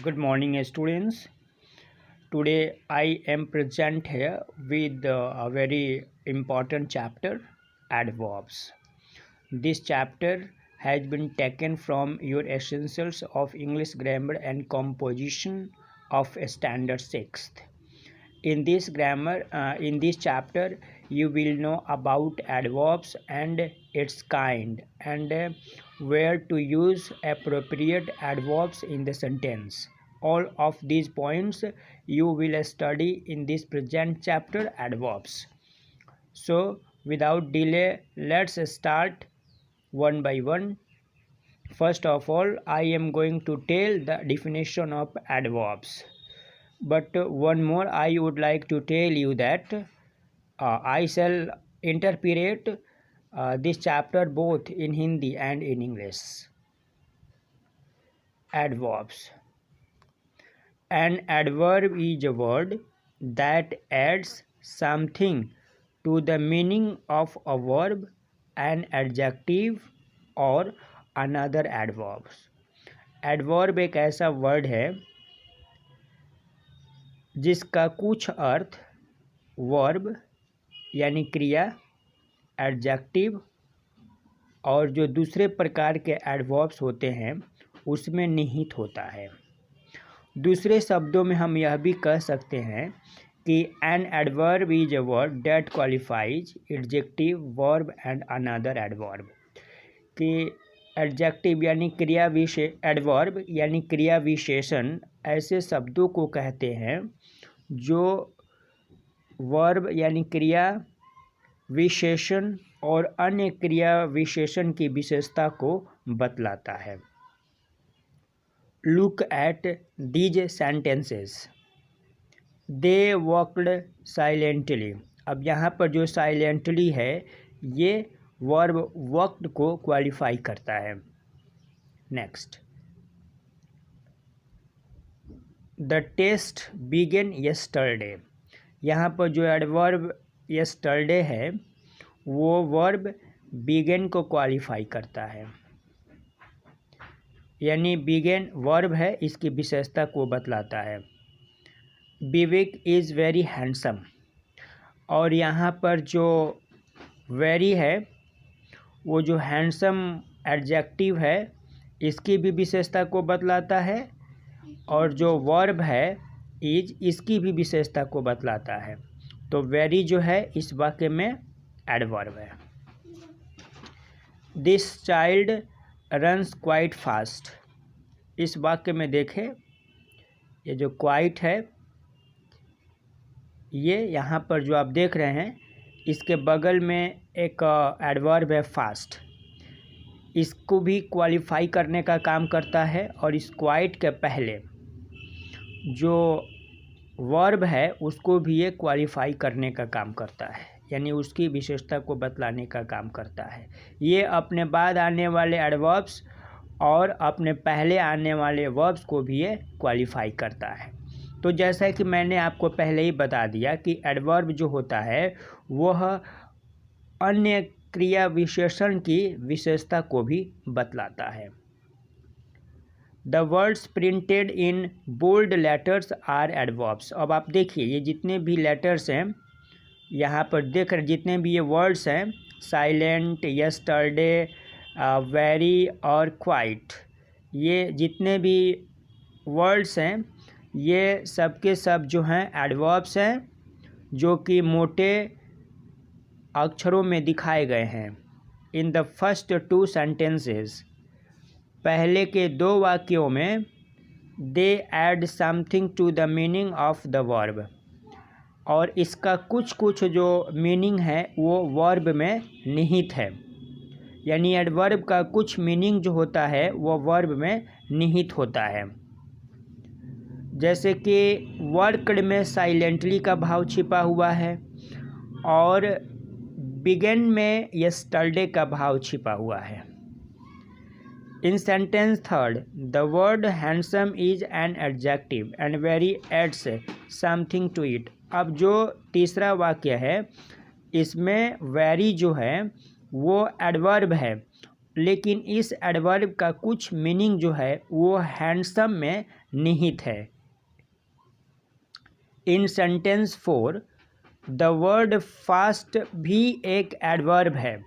Good morning, students. Today I am present here with a very important chapter, adverbs. This chapter has been taken from your Essentials of English Grammar and Composition of Standard 6th. In this chapter, you will know about adverbs and its kind and where to use appropriate adverbs in the sentence. All of these points you will study in this present chapter, adverbs. So, without delay, let's start one by one. First of all, I am going to tell the definition of adverbs. But one more I would like to tell you that I shall interpret this chapter both in Hindi and in English. Adverbs. An adverb is a word that adds something to the meaning of a verb, an adjective और another adverbs. Adverb एक ऐसा word है जिसका कुछ अर्थ verb यानी क्रिया, adjective और जो दूसरे प्रकार के एडवर्ब्स होते हैं उसमें निहित होता है। दूसरे शब्दों में हम यह भी कह सकते हैं कि an adverb is a word that qualifies adjective, verb and another adverb. कि एडजेक्टिव यानी क्रिया विशेष, एडवर्ब यानी क्रिया विशेषण ऐसे शब्दों को कहते हैं जो वर्ब यानी क्रिया विशेषण और अन्य क्रिया विशेषण की विशेषता को बतलाता है। Look at these sentences. They worked silently. अब यहाँ पर जो साइलेंटली है ये वर्ब वर्कड को क्वालिफाई करता है। Next, the test began yesterday. यहाँ पर जो एडवर्ब यस्टरडे है वो वर्ब बिगेन को क्वालिफाई करता है, यानी बिगेन वर्ब है, इसकी विशेषता को बतलाता है। विवेक इज़ वेरी हैंडसम। और यहाँ पर जो वेरी है वो जो हैंडसम एडजेक्टिव है इसकी भी विशेषता को बतलाता है और जो वर्ब है इज इसकी भी विशेषता को बतलाता है। तो वेरी जो है इस वाक्य में एडवर्ब है। This child runs quite fast. इस वाक्य में देखें ये जो क्वाइट है ये यहाँ पर जो आप देख रहे हैं इसके बगल में एक एडवर्ब है फास्ट, इसको भी क्वालिफाई करने का काम करता है और इस क्वाइट के पहले जो वर्ब है उसको भी ये क्वालिफाई करने का काम करता है, यानी उसकी विशेषता को बतलाने का काम करता है। ये अपने बाद आने वाले एडवर्ब्स और अपने पहले आने वाले वर्ब्स को भी ये क्वालिफाई करता है। तो जैसा कि मैंने आपको पहले ही बता दिया कि एडवर्ब जो होता है वह अन्य क्रिया विशेषण की विशेषता को भी बतलाता है। The words printed in bold letters are adverbs. अब आप देखिए ये जितने भी लेटर्स हैं यहाँ पर देख रहे, जितने भी ये वर्ड्स हैं साइलेंट, यस्टरडे, वेरी और क्वाइट, ये जितने भी वर्ड्स हैं ये सब के सब जो हैं एडवर्ब्स हैं जो कि मोटे अक्षरों में दिखाए गए हैं। In the first two sentences, पहले के दो वाक्यों में they add something to the meaning of the verb, और इसका कुछ कुछ जो मीनिंग है वो वर्ब में निहित है, यानी एडवर्ब का कुछ मीनिंग जो होता है वो वर्ब में निहित होता है। जैसे कि वर्कड में साइलेंटली का भाव छिपा हुआ है और बिगेन में यस्टरडे का भाव छिपा हुआ है। In sentence third, the word handsome is an adjective and very adds something to it. अब जो तीसरा वाक्य है इसमें वेरी जो है वो एडवर्ब है, लेकिन इस एडवर्ब का कुछ मीनिंग जो है वो हैंडसम में निहित है। In sentence 4 the word fast भी एक एडवर्ब है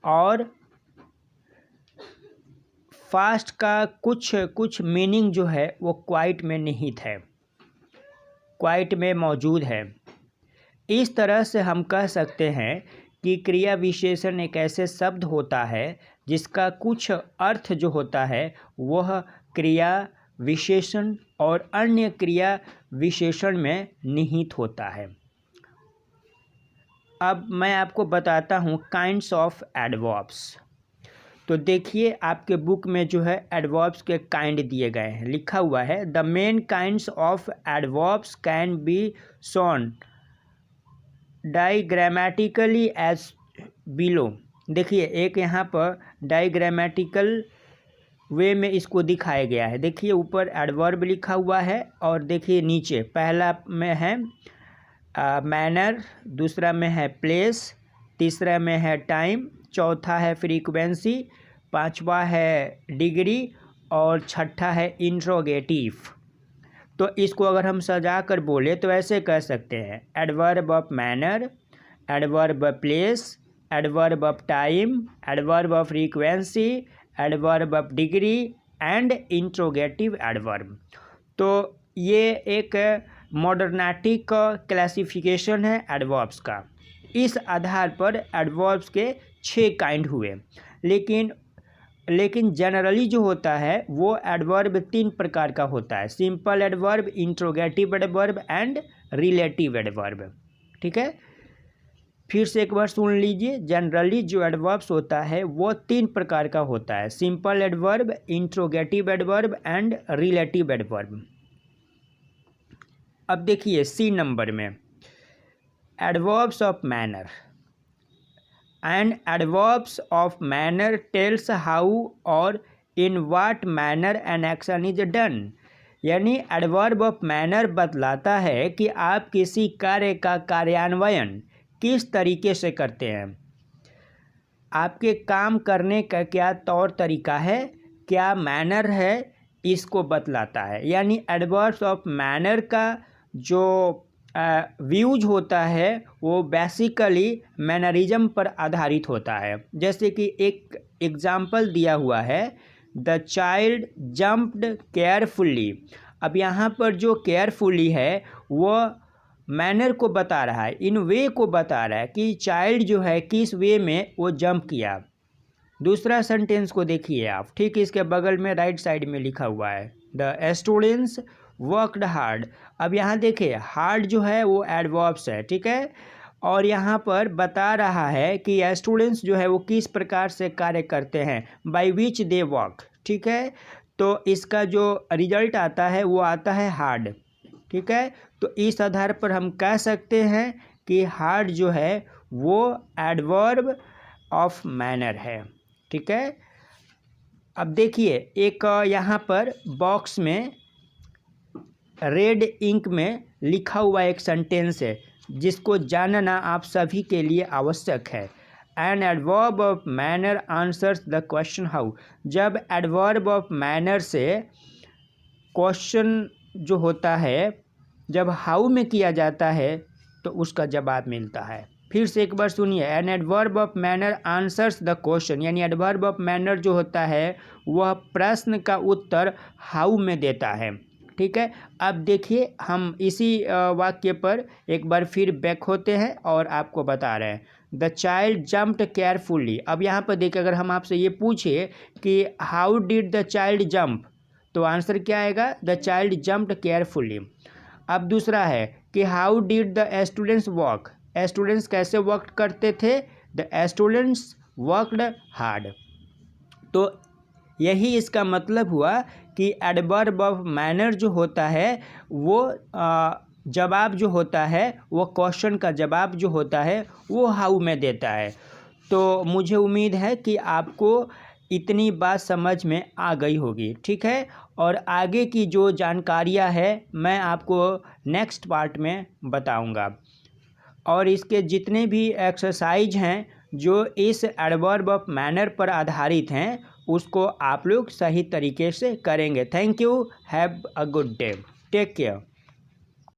और फास्ट का कुछ मीनिंग जो है वो क्वाइट में निहित है, क्वाइट में मौजूद है। इस तरह से हम कह सकते हैं कि क्रिया विशेषण एक ऐसे शब्द होता है जिसका कुछ अर्थ जो होता है वह क्रिया विशेषण और अन्य क्रिया विशेषण में निहित होता है। अब मैं आपको बताता हूँ काइंड्स ऑफ एडवर्ब्स। तो देखिए आपके बुक में जो है एडवर्ब्स के काइंड दिए गए हैं, लिखा हुआ है the main kinds of adverbs can be shown diagrammatically as below. देखिए एक यहाँ पर डाइग्रामेटिकल वे में इसको दिखाया गया है। देखिए ऊपर एडवर्ब लिखा हुआ है और देखिए नीचे पहला में है मैनर, दूसरा में है प्लेस, तीसरा में है टाइम, चौथा है फ्रीक्वेंसी, पांचवा है डिग्री और छठा है इंट्रोगेटिव। तो इसको अगर हम सजा कर बोले तो ऐसे कह सकते हैं adverb of manner, adverb of place, adverb of time, adverb of frequency, adverb of degree and interrogative adverb. तो ये एक मॉडर्नेटिक क्लासिफिकेशन है एडवर्ब्स का। इस आधार पर एडवर्ब्स के 6 काइंड हुए। लेकिन जनरली जो होता है वो एडवर्ब 3 प्रकार का होता है, simple adverb, interrogative adverb and relative adverb. ठीक है, फिर से एक बार सुन लीजिए। जनरली जो एडवर्ब्स होता है वो 3 प्रकार का होता है, simple adverb, interrogative adverb and relative adverb. अब देखिए सी नंबर में adverbs of manner. And adverbs of manner tells how और in what manner an action is done. यानी एडवर्ब ऑफ मैनर बतलाता है कि आप किसी कार्य का कार्यान्वयन किस तरीके से करते हैं, आपके काम करने का क्या तौर तरीका है, क्या मैनर है, इसको बतलाता है। यानी एडवर्ब्स ऑफ मैनर का जो व्यूज होता है वो बेसिकली मैनरिज्म पर आधारित होता है। जैसे कि एक एग्जाम्पल दिया हुआ है द चाइल्ड जंप्ड केयरफुली। अब यहाँ पर जो केयरफुली है वो मैनर को बता रहा है, इन वे को बता रहा है कि चाइल्ड जो है किस वे में वो जंप किया। दूसरा सेंटेंस को देखिए आप, ठीक इसके बगल में राइट साइड में लिखा हुआ है द स्टूडेंट्स वर्कड हार्ड। अब यहाँ देखिए हार्ड जो है वो एडवर्ब्स है, ठीक है, और यहाँ पर बता रहा है कि स्टूडेंट्स जो है वो किस प्रकार से कार्य करते हैं, बाय विच दे वर्क। ठीक है, तो इसका जो रिजल्ट आता है वो आता है हार्ड। ठीक है, तो इस आधार पर हम कह सकते हैं कि हार्ड जो है वो एडवर्ब ऑफ मैनर है। ठीक है, अब देखिए एक यहाँ पर बॉक्स में रेड इंक में लिखा हुआ एक सेंटेंस है जिसको जानना आप सभी के लिए आवश्यक है। An adverb of manner answers the question how. जब एडवर्ब ऑफ मैनर से क्वेश्चन जो होता है जब हाउ में किया जाता है तो उसका जवाब मिलता है। फिर से एक बार सुनिए, an adverb of manner answers the question. यानी एडवर्ब ऑफ मैनर जो होता है वह प्रश्न का उत्तर हाउ में देता है। ठीक है, अब देखिए हम इसी वाक्य पर एक बार फिर बैक होते हैं और आपको बता रहे हैं द चाइल्ड जंप्ड केयरफुली। अब यहाँ पर देखिए अगर हम आपसे ये पूछे कि how did the child jump, तो आंसर क्या आएगा, द चाइल्ड जंप्ड केयरफुली। अब दूसरा है कि how did the students work, students कैसे वर्क करते थे, द स्टूडेंट्स वर्कड हार्ड। तो यही इसका मतलब हुआ कि एडवर्ब ऑफ मैनर जो होता है वो जवाब जो होता है वो क्वेश्चन का जवाब जो होता है वो हाउ में देता है। तो मुझे उम्मीद है कि आपको इतनी बात समझ में आ गई होगी। ठीक है, और आगे की जो जानकारियां है मैं आपको नेक्स्ट पार्ट में बताऊंगा। और इसके जितने भी एक्सरसाइज हैं जो इस एडवर्ब ऑफ मैनर पर आधारित हैं उसको आप लोग सही तरीके से करेंगे। Thank you, have a good day, take care.